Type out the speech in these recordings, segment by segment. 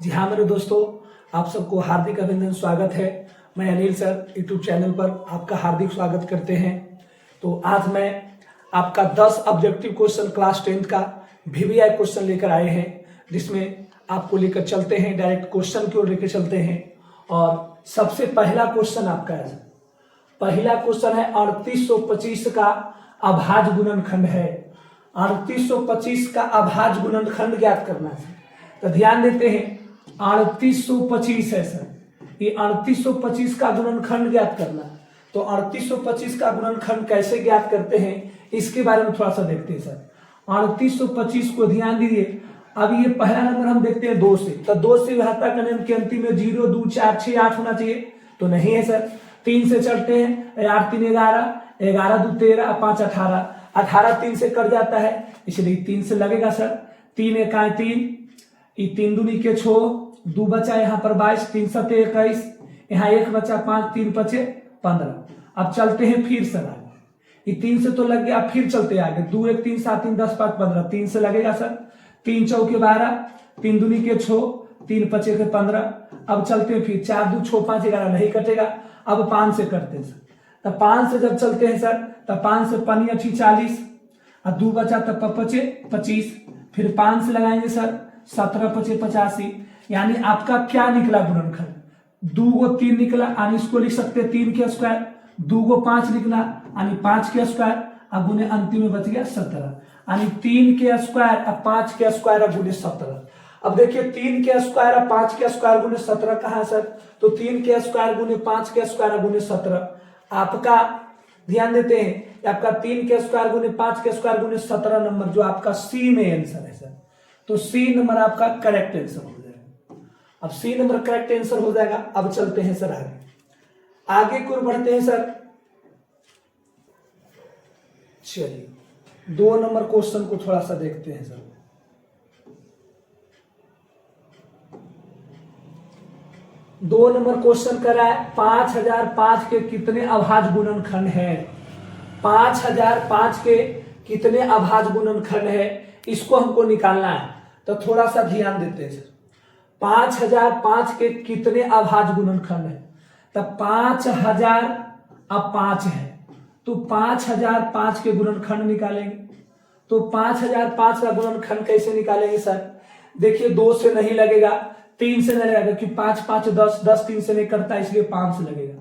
जी हाँ मेरे दोस्तों, आप सबको हार्दिक अभिनंदन, स्वागत है। मैं अनिल सर यूट्यूब चैनल पर आपका हार्दिक स्वागत करते हैं। तो आज मैं आपका 10 ऑब्जेक्टिव क्वेश्चन क्लास 10 का वीवीआई क्वेश्चन लेकर आए हैं, जिसमें आपको लेकर चलते हैं, डायरेक्ट क्वेश्चन की ओर लेकर चलते हैं। और सबसे पहला क्वेश्चन आपका है, पहला क्वेश्चन है 3825 का अभाज्य गुणनखंड है। 3825 का अभाज्य गुणनखंड ज्ञात करना है। तो ध्यान देते हैं, 3825 है सर, ये 3825 का गुणनखंड ज्ञात करना है। तो 3825 का गुणनखंड कैसे ज्ञात करते हैं इसके बारे में थोड़ा सा देखते हैं सर। 3825 को ध्यान दीजिए, अब ये पहला नंबर हम देखते हैं 2 से, तो 2 से घाता करने के अंतिम में 0 2 4 6 8 होना चाहिए, तो नहीं है सर। 3 से चलते हैं, 8 3 11, 11 2 13, 5 18, 18 3 से कट जाता है, इसलिए 3 से लगेगा सर। 3 1 3, 3 दूनी के 6, 2 बचा यहाँ पर 22, 3 7 21, यहाँ 1 बचा 5, 3 5 15। अब चलते हैं फिर सर आगे, ये 3 से तो लग गया, फिर चलते आगे, 2 1 3 7 3 10 5 15, 3 से लगेगा सर। 3 चौके 12, 3 दूनी के 6, 3 5 के 15। अब चलते हैं फिर, 4 2 6 5 11 नहीं कटेगा, अब 5 से करते हैं सर। तब 5 से जब चलते हैं सर, तब 5 से 5 अच्छी 40, और 2 बचा तब 5 25, फिर 5 से लगाएंगे सर, 17 5 85। यानी आपका क्या निकला गुणनखंड? 2 को 3 निकला, यानी इसको लिख सकते हैं 3 के स्क्वायर, 2 को 5 निकला यानी 5 के स्क्वायर, अब गुने अंतिम में बच गया 17, यानी 3 के स्क्वायर अब 5 के स्क्वायर अब गुने 17। अब देखिए 3 के स्क्वायर अब 5 के स्क्वायर गुने 17 कहाँ है सर? तो 3 के स्क्वायर गुने 5 के स्क्वायर गुने 17। आपका ध्यान देते हैं, आपका 3 के स्क्वायर गुने 5 के स्क्वायर गुने 17 नंबर जो आपका सी में आंसर है सर। तो सी नंबर आपका करेक्ट आंसर हो जाएगा। अब सी नंबर करेक्ट आंसर हो जाएगा। अब चलते हैं सर आगे, आगे की ओर बढ़ते हैं सर। चलिए 2 नंबर क्वेश्चन को थोड़ा सा देखते हैं सर। दो नंबर क्वेश्चन कर रहा है 5005 के कितने अभाज्य गुणनखंड है? 5005 के कितने अभाज्य गुणनखंड है, इसको हमको निकालना है। तो थोड़ा सा ध्यान देते हैं सर, 5005 के कितने अभाज्य गुणनखंड है? तब 5000 अब 5 है, तो 5005 के गुणनखंड निकालेंगे। तो 5005 का गुणनखंड कैसे निकालेंगे सर? देखिए 2 से नहीं लगेगा, 3 से नहीं लगेगा, क्योंकि 5 5 10, 10 3 से नहीं करता, इसलिए 5 से लगेगा।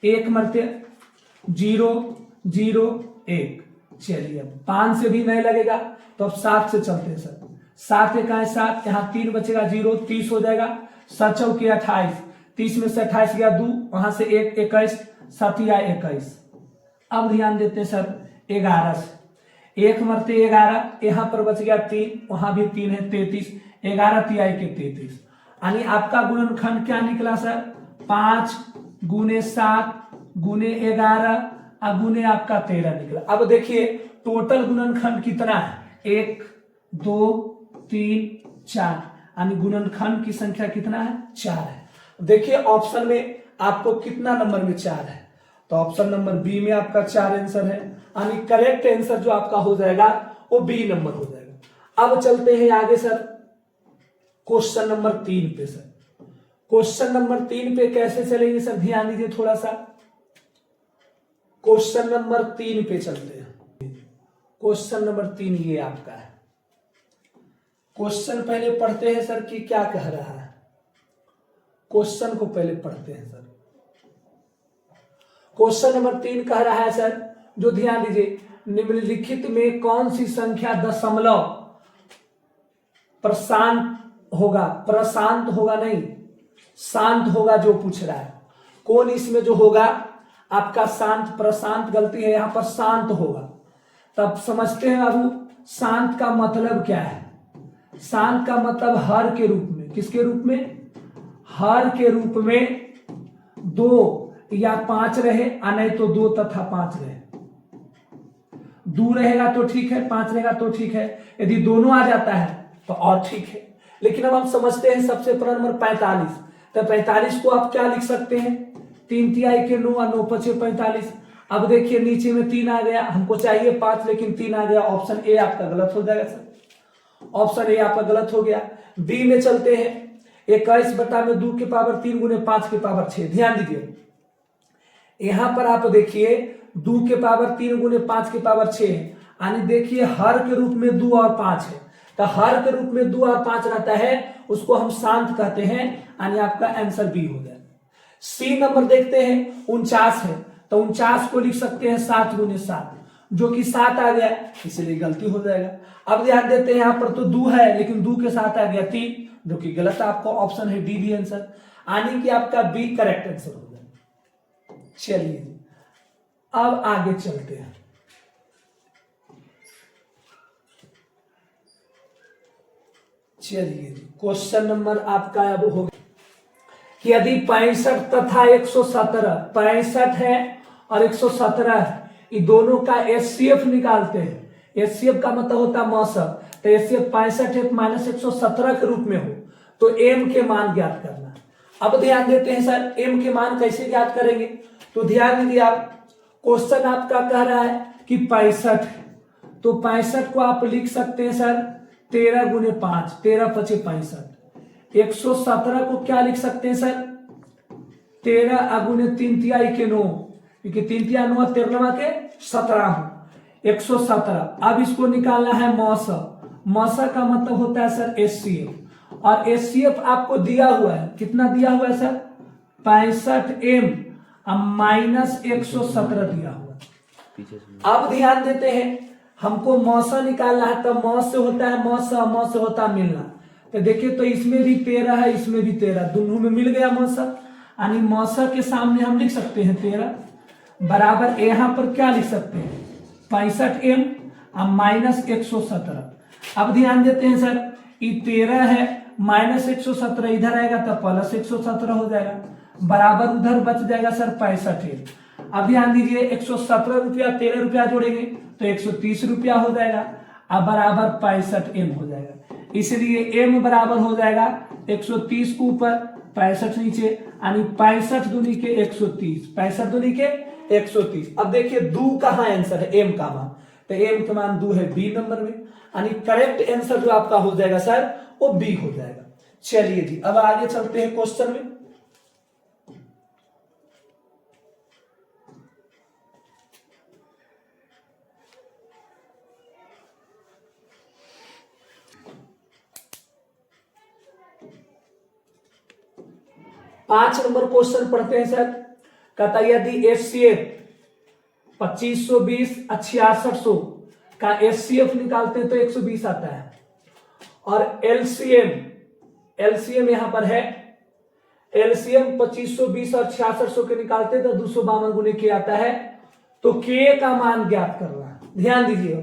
1 मरते 0 0 1। चलिए अब 5 से भी नहीं लगेगा, तो अब 7 से चलते हैं सर। 7 1 7, यहाँ 3 बचेगा 0, 30 हो जाएगा। 7 चौके 28, 30 में से 28 गया 2, वहां से 1 21, 7 या 21। अब ध्यान देते हैं सर 11 से, 1 मरते 11, यहाँ पर बच गया 3, वहां भी 3 है 33, 11 तिहाई के 33। यानी आपका गुणनखंड क्या निकला सर? 5 गुने 7 गुने 11 गुने आपका 13 निकला। अब देखिए टोटल गुणनखंड कितना है? 1 2 3 4, यानी गुणनखंड की संख्या कितना है? 4 है। देखिए ऑप्शन में आपको कितना नंबर में 4 है? तो ऑप्शन नंबर बी में आपका 4 आंसर है, यानी करेक्ट आंसर जो आपका हो जाएगा वो बी नंबर हो जाएगा। अब चलते हैं आगे सर, क्वेश्चन नंबर 3 पे सर। क्वेश्चन नंबर 3 पे कैसे चलेंगे सर? ध्यान दीजिए थोड़ा सा, क्वेश्चन नंबर 3 पे चलते हैं। क्वेश्चन नंबर 3 ये आपका है। क्वेश्चन पहले पढ़ते हैं सर कि क्या कह रहा है। क्वेश्चन को पहले पढ़ते हैं सर। क्वेश्चन नंबर 3 कह रहा है सर, जो ध्यान दीजिए, निम्नलिखित में कौन सी संख्या दशमलव प्रशांत होगा, प्रशांत होगा नहीं, शांत होगा, जो पूछ रहा है। कौन इसमें जो होगा आपका शांत, प्रशांत गलती है, यहां पर शांत होगा। तब समझते हैं बाबू शांत का मतलब क्या है? शांत का मतलब हर के रूप में, किसके रूप में? हर के रूप में 2 या 5 रहे, नहीं तो 2 तथा 5 रहे। 2 रहेगा तो ठीक है, 5 रहेगा तो ठीक है, यदि दोनों आ जाता है तो और ठीक है। लेकिन अब हम समझते हैं सबसे पहला नंबर 45। तो 45 को आप क्या लिख सकते हैं? 3 तिहाई के 9 और 9 5 45। अब देखिए नीचे में 3 आ गया, हमको चाहिए 5 लेकिन 3 आ गया। ऑप्शन ए आपका गलत हो जाएगा सर, ऑप्शन ए आपका गलत हो गया। बी में चलते हैं, 21 बटा में 2 की पावर 3 गुने 5 की पावर 6। ध्यान दीजिए, यहां पर आप देखिए 2 के पावर 3 गुने 5 की पावर 6 है, यानी देखिए हर के रूप में 2 और 5 है, तो हर के रूप में 2 और 5 रहता है, उसको हम शांत कहते हैं, यानी आपका आंसर बी हो गया। सी नंबर देखते हैं, 49 है, तो 49 को लिख सकते हैं 7 गुने 7, जो कि 7 आ गया, इसलिए गलती हो जाएगा। अब ध्यान देते हैं, यहां पर तो 2 है, लेकिन 2 के साथ आ गया 3, जो कि गलत है, आपका ऑप्शन है डी भी आंसर, यानी कि आपका बी करेक्ट आंसर हो जाएगा। चलिए अब आगे चलते हैं। चलिए क्वेश्चन नंबर आपका अब हो गया कि यदि 65 तथा 117, 65 है और 117 है, ये दोनों का एचसीएफ निकालते हैं। एचसीएफ का मतलब होता है मौसम, तो एचसीएफ 65 माइनस 117 के रूप में हो तो एम के मान ज्ञात करना। अब ध्यान देते हैं सर, एम के मान कैसे ज्ञात करेंगे, तो ध्यान दीजिए आप, क्वेश्चन आपका कह रहा है कि 65 है, तो 65 को आप लिख सकते हैं सर 13 गुने 5, 13 पचे 65। 117 को क्या लिख सकते हैं सर 13 अगुने 3 तिया के 9, क्योंकि 3 तिया 9 13 के 17 हो 117। अब इसको निकालना है मौसा, मौसा का मतलब होता है सर एचसीएफ, और एचसीएफ आपको दिया हुआ है, कितना दिया हुआ है सर 65m माइनस 117 दिया हुआ। अब ध्यान देते हैं, हमको मौसा निकालना है, तो मौस से होता है मौसा, मौस से होता है मिलना, तो देखिए तो इसमें भी 13 है, इसमें भी 13, दोनों में मिल गया मौसा, यानी मौसा के सामने हम लिख सकते हैं 13 बराबर, यहां पर क्या लिख सकते हैं 65m माइनस 117। अब ध्यान देते हैं सर, ये 13 है माइनस 117 इधर आएगा तो प्लस 117 हो जाएगा, बराबर उधर बच जाएगा सर 65। अब ध्यान दीजिए 117 रुपया 13 रुपया जोड़ेंगे तो 130 रुपया हो जाएगा, अब बराबर 65m हो जाएगा, इसलिए m बराबर हो जाएगा 130 के ऊपर 65 नीचे, यानी 65 दूनी के 130, 65 दूनी के 130। अब देखिए 2 कहाँ आंसर है, m का मान, तो m का मान 2 है बी नंबर में, यानी करेक्ट आंसर जो आपका हो जाएगा सर वो बी हो जाएगा। चलिए जी अब आगे चलते हैं क्वेश्चन में। पांच नंबर क्वेश्चन पढ़ते हैं सर, कहता यदि एचसीएफ 2520 6600 का एचसीएफ निकालते हैं तो 120 आता है, और एलसीएम यहां पर है, एलसीएम 2520 और 6600 के निकालते हैं तो 252 गुने के आता है, तो के का मान ज्ञात करना है। ध्यान दीजिए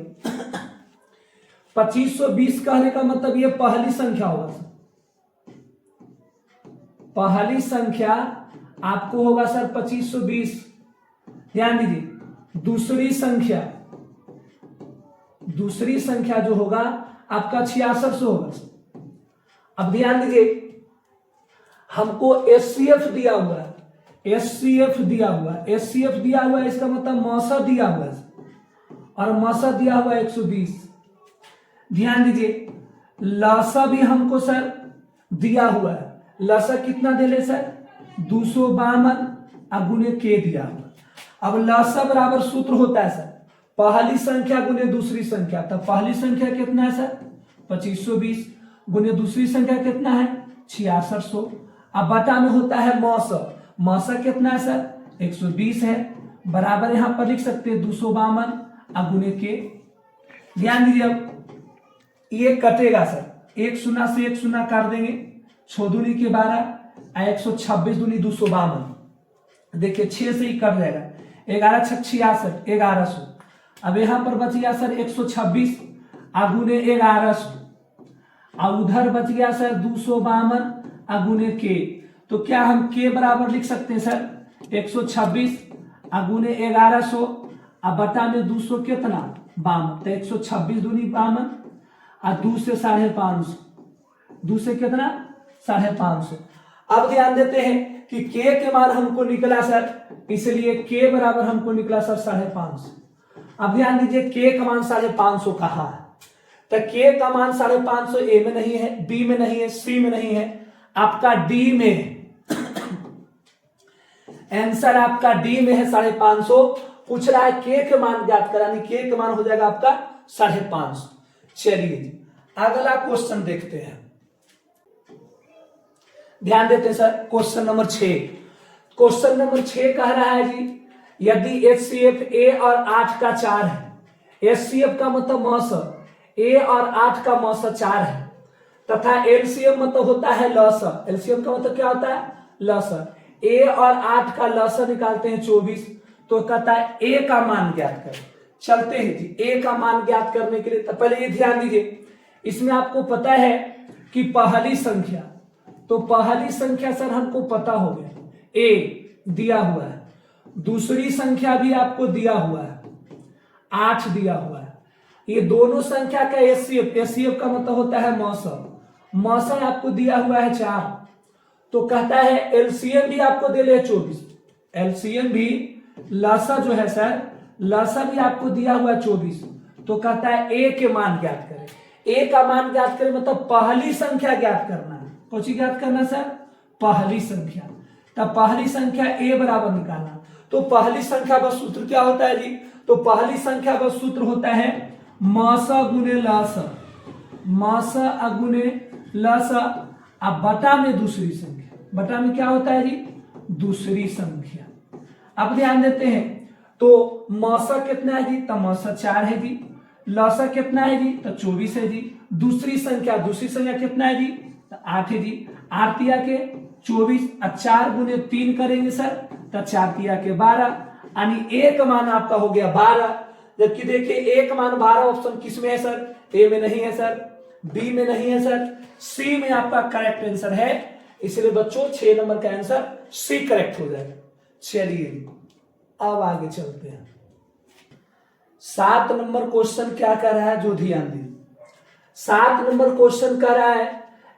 2520 कहने का मतलब ये पहली संख्या होगा, पहली संख्या आपको होगा सर 2520। ध्यान दीजिए दूसरी संख्या जो होगा आपका 6600 होगा। अब ध्यान दीजिए हमको एचसीएफ दिया हुआ है, एचसीएफ दिया हुआ है, इसका मतलब मौसा दिया हुआ है, और मौसा दिया हुआ 120। ध्यान दीजिए लासा भी हमको सर दिया हुआ है, लसा कितना दे ले सर 252 गुने के दिया हुआ। अब लसा बराबर सूत्र होता है सर पहली संख्या गुने दूसरी संख्या, तो पहली संख्या कितना है सर 2520 गुने दूसरी संख्या कितना है 6600, अब बटा में होता है मौसा, मौसा कितना है सर 120 है, बराबर यहां पर लिख सकते हैं 252 गुने के। ध्यान दीजिए अब ये कटेगा सर, एक शून्य से एक शून्य काट देंगे, 6 दूनी के 12, 126 दूनी 252, देखिए 6 से ही कट जाएगा, 11 छक 66 1100। अब यहां पर बच गया सर 126 गुने 1100, अब उधर बच गया सर 252 गुने के, तो क्या हम के बराबर लिख सकते हैं सर 126 गुने 1100 अब बटा में 200 कितना 52, तो 126 दूनी 52 और 2 से 550, 2 से कितना 550। अब ध्यान देते हैं कि के मान हमको निकला सर, इसलिए के बराबर हमको निकला सर 550। अब ध्यान दीजिए के का मान 550 कहाँ है, तो के का मान 550 ए में नहीं है, बी में नहीं है, सी में नहीं है, आपका डी में है। आंसर आपका डी में है 550। पूछ रहा है के के मान ज्ञात करानी, के के मान हो जाएगा आपका 550। चलिए जी अगला क्वेश्चन देखते हैं, ध्यान देते हैं sir. Question number 6, question number 6 कह रहा है जी यदि HCF A और 8 का 4 है, HCF का मतलब मॉस, A और 8 का मॉस 4 है, तथा LCM मतलब होता है लॉस। LCM का मतलब क्या होता है? लॉस। A और 8 का लॉस निकालते हैं 24, तो कहता है A का मान ज्ञात करें। चलते हैं जी A का मान ज्ञात करने के लिए, तो पहले ये ध्यान दीजिए, इसमें आपको पता है कि पहली संख्या, तो पहली संख्या सर हमको पता हो गया, A दिया हुआ है, दूसरी संख्या भी आपको दिया हुआ है 8 दिया हुआ है, ये दोनों संख्या का HCF का मतलब होता है मौसम आपको दिया हुआ है 4, तो कहता है LCM भी आपको दे ले 24, LCM भी लसा जो है सर, लसा भी आपको दिया हुआ है 24, तो कहता है A के मान ज्ञात करें। A का मान ज्ञात करें मतलब पहली संख्या ज्ञात करना है। कौन सी ज्ञात करना सर? पहली संख्या। तब पहली संख्या A बराबर निकालना, तो पहली संख्या का सूत्र क्या होता है जी? तो पहली संख्या का सूत्र होता है मौसा गुने लसा, मौसा अगुने लसा, अब बटा में दूसरी संख्या, बटा में क्या होता है जी? दूसरी संख्या। अब ध्यान देते हैं, तो मौसा कितना है जी? तो मौसा 4 है जी, लसा कितना है जी? तो 24 है जी, दूसरी संख्या कितना है जी? तो 8 है जी, 8 तिया के 24, 4 गुने 3 करेंगे सर, तो 4 तिया के 12, यानी एक मान आपका हो गया 12। जबकि देखिए एक मान 12 ऑप्शन किस में है सर? ए में नहीं है सर, बी में नहीं है सर, सी में आपका करेक्ट आंसर है, इसलिए बच्चों 6 नंबर का आंसर सी करेक्ट हो जाएगा। चलिए अब आगे चलते हैं। 7 नंबर क्वेश्चन क्या कर रहा है जो ध्यान दीजिए। 7 नंबर क्वेश्चन कर रहा है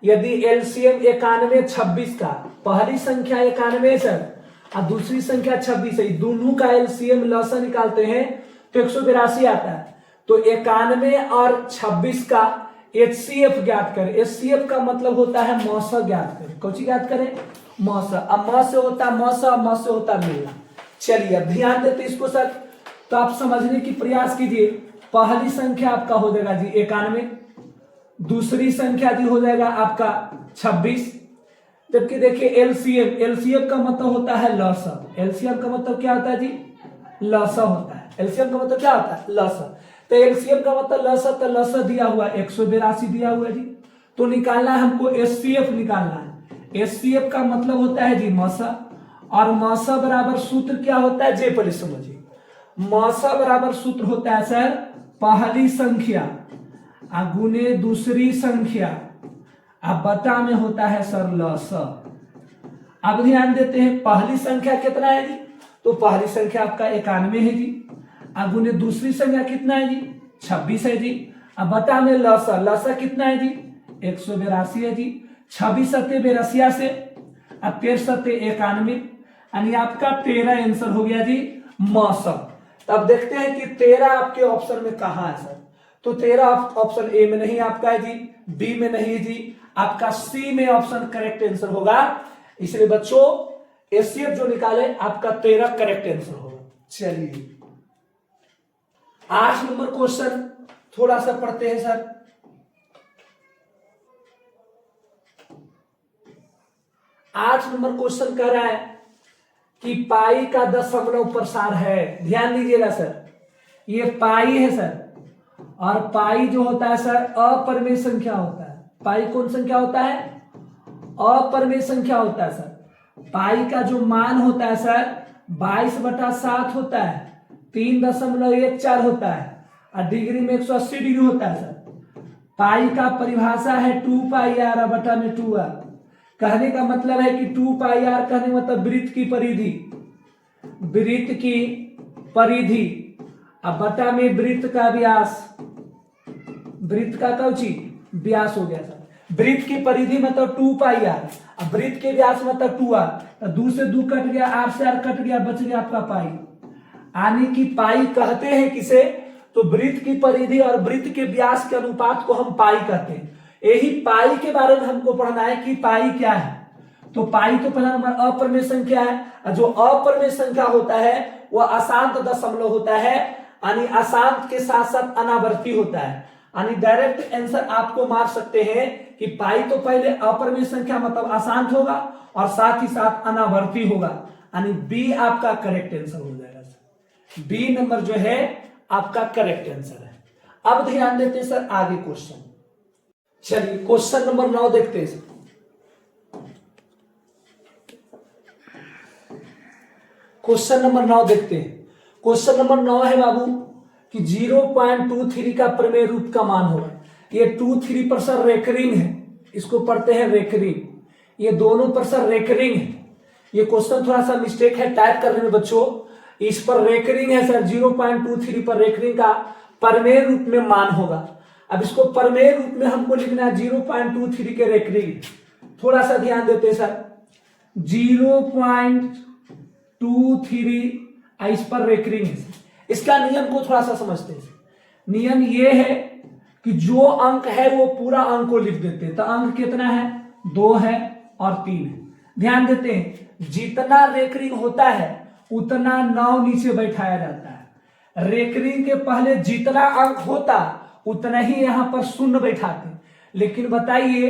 यदि एलसीएम 91 26 का, पहली संख्या 91 सर और दूसरी संख्या 26 है, दोनों का एलसीएम लसा निकालते हैं तो 182 आता है, तो 91 और 26 का HCF ज्ञात करें। HCF का मतलब होता है मौसा ज्ञात करें। कौन सी ज्ञात करें? मौसा। अब मौ से होता है मौसा, मौ से होता है मिलना। चलिए अब ध्यान देते इसको सर, तो आप समझने की प्रयास कीजिए। पहली संख्या आपका हो जाएगा जी 91, दूसरी संख्या जी हो जाएगा आपका 26, जबकि देखिए एलसीएम का मतलब होता है लसा। एलसीएम का मतलब क्या होता है जी? लसा होता है। एलसीएम का मतलब क्या होता है? लसा। तो एलसीएम का मतलब लसा, तो लसा दिया हुआ 182 दिया हुआ है जी, तो निकालना है हमको एचसीएफ निकालना है। एचसीएफ का मतलब होता है जी मौसा, और मौसा बराबर सूत्र क्या होता है? जे पहले समझिए, मौसा बराबर सूत्र होता है सर पहली संख्या गुने दूसरी संख्या, अब बटा में होता है सर लसा। अब ध्यान देते हैं पहली संख्या कितना है जी? तो पहली संख्या आपका 91 है जी, गुने दूसरी संख्या कितना है जी? 26 है जी, अब बटा में लसा, लसा कितना है जी? 182 है जी, 26 सत्य 82 से, अब 13 सत्य 91, यानी आपका 13 आंसर हो गया जी मौसम। तब देखते हैं कि 13 आपके ऑप्शन में कहां है सर? तो 13 ऑप्शन ए में नहीं आपका है जी, बी में नहीं है जी, आपका सी में ऑप्शन करेक्ट आंसर होगा। इसलिए बच्चों एचसीएफ जो निकाले आपका 13 करेक्ट आंसर होगा। चलिए 8 नंबर क्वेश्चन थोड़ा सा पढ़ते हैं सर। 8 नंबर क्वेश्चन कह रहा है कि पाई का दशमलव प्रसार है। ध्यान दीजिएगा सर, ये पाई है सर, और पाई जो होता है सर अपरिमेय संख्या होता है। पाई कौन संख्या होता है? अपरिमेय संख्या होता है सर। पाई का जो मान होता है सर 22/7 होता है, 3.14 होता है, और डिग्री में 180 डिग्री होता है सर। पाई का परिभाषा है 2πr बटा में 2r। कहने का मतलब है कि 2πr कहने मतलब वृत्त की परिधि, वृत्त की परिधि, अब बटा में वृत्त का व्यास, वृत्त का कौची व्यास हो गया सर। वृत्त की परिधि मतलब 2πr, अब वृत्त के व्यास मतलब 2r, तो 2 से 2 कट गया, 8 से 8 कट गया, बच गया आपका पाई। यानी कि पाई कहते हैं किसे? तो वृत्त की परिधि और वृत्त के व्यास के अनुपात को हम पाई कहते हैं। यही पाई के बारे में हमको पढ़ना है कि पाई क्या है। तो पाई तो पहला नंबर अपरिमेय संख्या है, और जो अपरिमेय संख्या होता है वह अशांत दशमलव होता है, यानी अशांत के साथ साथ अनावर्ती होता है। यानी डायरेक्ट आंसर आपको मार सकते हैं कि पाई तो पहले अपरिमेय संख्या मतलब अशांत होगा और साथ ही साथ अनावर्ती होगा, यानी बी आपका करेक्ट आंसर हो जाएगा सर। बी नंबर जो है आपका करेक्ट आंसर है। अब ध्यान देते हैं सर आगे क्वेश्चन। चलिए क्वेश्चन नंबर 9 देखते हैं सर। क्वेश्चन नंबर 9 देखते हैं। क्वेश्चन नंबर 9 है बाबू कि 0.23 का प्रमेय रूप का मान होगा। ये 23 पर सर रेकरिंग है, इसको पढ़ते हैं रेकरिंग, ये दोनों पर सर रेकरिंग है। ये क्वेश्चन थोड़ा सा मिस्टेक है टाइप करने में बच्चों, इस पर रेकरिंग है सर, 0.23 पर रेकरिंग का प्रमेय रूप में मान होगा। अब इसको प्रमेय रूप में हमको लिखना है 0.23 के रेकरिंग। थोड़ा सा ध्यान देते हैं सर, 0.23 इस पर रेकरिंग है। इसका नियम को थोड़ा सा समझते हैं। नियम ये है कि जो अंक है वो पूरा अंक को लिख देते हैं। तो अंक कितना है, 2 है और 3 है। ध्यान देते हैं जितना रेकरिंग होता है उतना 9 नीचे बैठाया जाता है। रेकरिंग के पहले जितना अंक होता उतना ही यहां पर शून्य बैठाते। लेकिन बताइए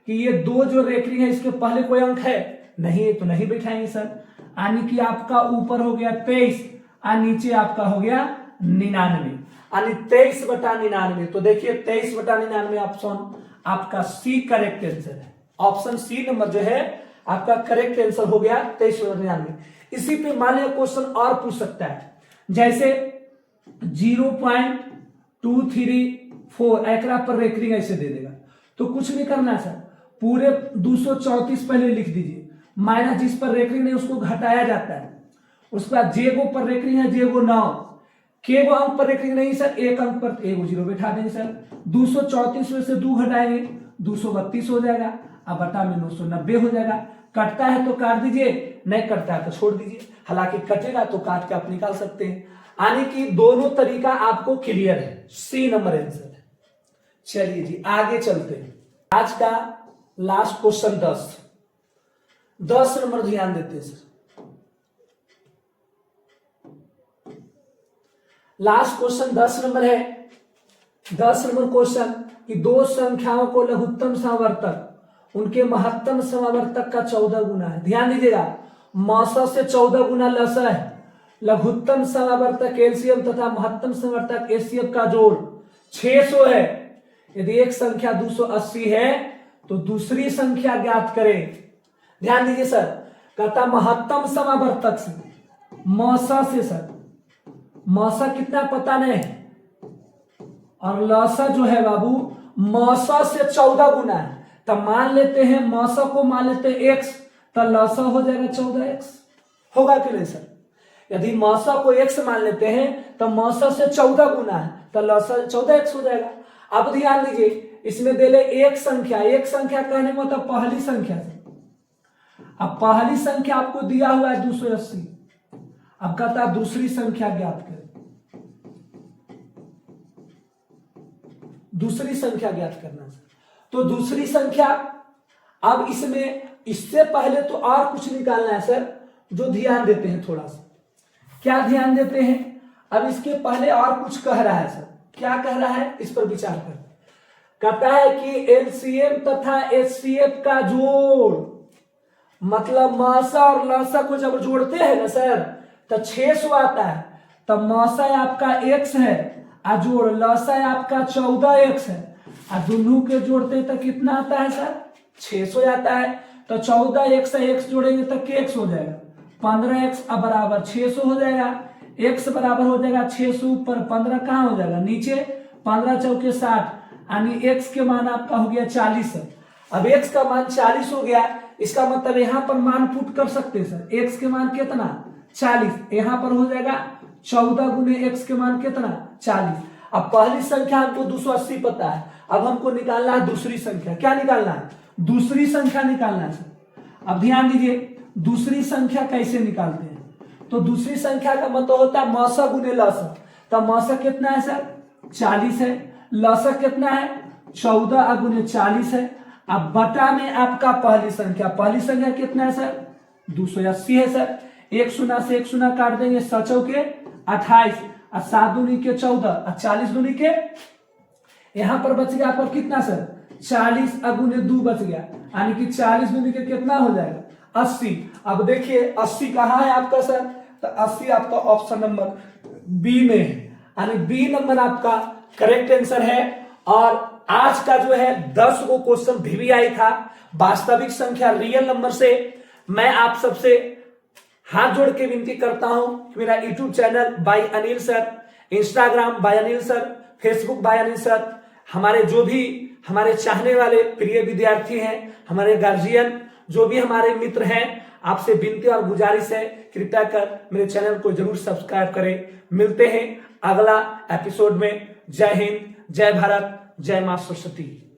कि ये 2 जो रेकरिंग है इसके पहले कोई अंक है नहीं, तो नहीं बैठाएंगे सर। यानी कि आपका ऊपर हो गया 23 और नीचे आपका हो गया 99, यानी 23/99। तो देखिए 23/99 ऑप्शन आपका सी करेक्ट आंसर है। ऑप्शन सी नंबर जो है आपका करेक्ट आंसर हो गया 23/99। इसी पे मान लिया क्वेश्चन और पूछ सकता है, जैसे 0.234 एकरा पर रेकरिंग ऐसे दे देगा। तो कुछ नहीं करना सर, पूरे 234 पहले लिख दीजिए, माइनस जिस पर रेकरिंग नहीं उसको घटाया जाता है। उसके बाद जेगो पर रेकरिंग है, जेगो 9, के गो अंक पर रेकरिंग नहीं सर, एक अंक पर एगो 0 बैठा देंगे सर। 234 में से 2 घटाएंगे 232 हो जाएगा, अब बटा में 990 हो जाएगा। कटता है तो काट दीजिए, नहीं कटता है तो छोड़ दीजिए। हालांकि कटेगा तो काट के आप निकाल सकते हैं, यानी कि दोनों तरीका आपको क्लियर है। सी नंबर आंसर है। चलिए जी आगे चलते हैं। आज का लास्ट क्वेश्चन 10 नंबर ध्यान देते हैं सर। लास्ट क्वेश्चन 10 नंबर है। 10 नंबर क्वेश्चन कि 2 संख्याओं को लघुत्तम समावर्तक उनके महत्तम समावर्तक का 14 गुना है। ध्यान दीजिएगा, मौसा से 14 गुना लसा है। लघुत्तम समावर्तक एलसीएम तथा महत्तम समावर्तक एचसीएफ का जोड़ 600 है। यदि एक संख्या 280 है तो दूसरी संख्या ज्ञात करें। ध्यान दीजिए सर, कहता महत्तम समावर्तक से मौसा से सर, मौसा कितना पता नहीं, और लसा जो है बाबू मौसा से 14 गुना है। तब मान लेते हैं मौसा को मान लेते हैं x, तो लसा हो जाएगा 14x। होगा कि नहीं सर? यदि मौसा को x मान लेते हैं तो मौसा से 14 गुना है तो लसा 14x हो जाएगा। अब ध्यान दीजिए, इसमें दे ले एक संख्या कहने मतलब पहली संख्या से। अब पहली संख्या आपको दिया हुआ है 280, अब कहता है दूसरी संख्या ज्ञात करें। दूसरी संख्या ज्ञात करना है। तो दूसरी संख्या, अब इसमें इससे पहले तो और कुछ निकालना है सर, जो ध्यान देते हैं थोड़ा सा। क्या ध्यान देते हैं? अब इसके पहले और कुछ कह रहा है सर। क्या कह रहा है इस पर विचार कर। कहता है कि एलसीएम तथा एचसीएफ का जोड़, मतलब मौसा और लसा को जब जोड़ते हैं ना सर तो 600 आता है। तब मौसा आपका x है और जोड़ लसा आपका 14x है, और दोनों के जोड़ते तो कितना आता है सर? 600 आता है। तो 14x से x जोड़ेंगे तो kx हो जाएगा, 15x बराबर 600 हो जाएगा। x बराबर हो जाएगा 600 ऊपर 15 कहाँ हो जाएगा नीचे, 15 चौके 60, यानी x के मान आपका हो गया 40 है। अब x का मान 40 हो गया, इसका मतलब यहाँ पर मान पुट कर सकते हैं सर। x के मान कितना? 40, यहाँ पर हो जाएगा 14 गुने x के मान कितना? 40। अब पहली संख्या हमको 280 पता है, अब हमको निकालना है दूसरी संख्या। क्या निकालना है? दूसरी संख्या निकालना है सर। अब ध्यान दीजिए दूसरी संख्या कैसे निकालते हैं। तो दूसरी संख्या का मतलब होता है मौसा गुने लसा। तो मौसा कितना है सर? 40 है। लसा कितना है? 14 अगुने 40 है। अब बटा में आपका पहली संख्या कितना है सर? 280 है सर। 1 शून्य से 1 शून्य काट देंगे, 7 चौके 28 और 7 दूनी के 14 और 40 दूनी के, यहां पर बच गया आपका कितना सर? 40 अगुने 2 बच गया, यानी कि 40 दूनी के कितना हो जाएगा? 80। अब देखिए 80 कहाँ है आपका सर? तो 80 आपका ऑप्शन नंबर बी में है, यानी बी नंबर आपका करेक्ट आंसर है। और आज का जो है 10 को क्वेश्चन VVI था, वास्तविक संख्या रियल नंबर से। मैं आप सबसे हाथ जोड़ के विनती करता हूं कि मेरा YouTube channel by Anil sir, Instagram by Anil sir, Facebook by Anil sir, हमारे जो भी हमारे चाहने वाले प्रिय विद्यार्थी हैं, हमारे गार्जियन, जो भी हमारे मित्र हैं, आपसे विनती और गुजारिश है कृपया कर मेरे चैनल को जरूर सब्सक्राइब करें। मिलते हैं अगला एपिसोड में। जय हिंद, जय भारत, जय मां सरस्वती।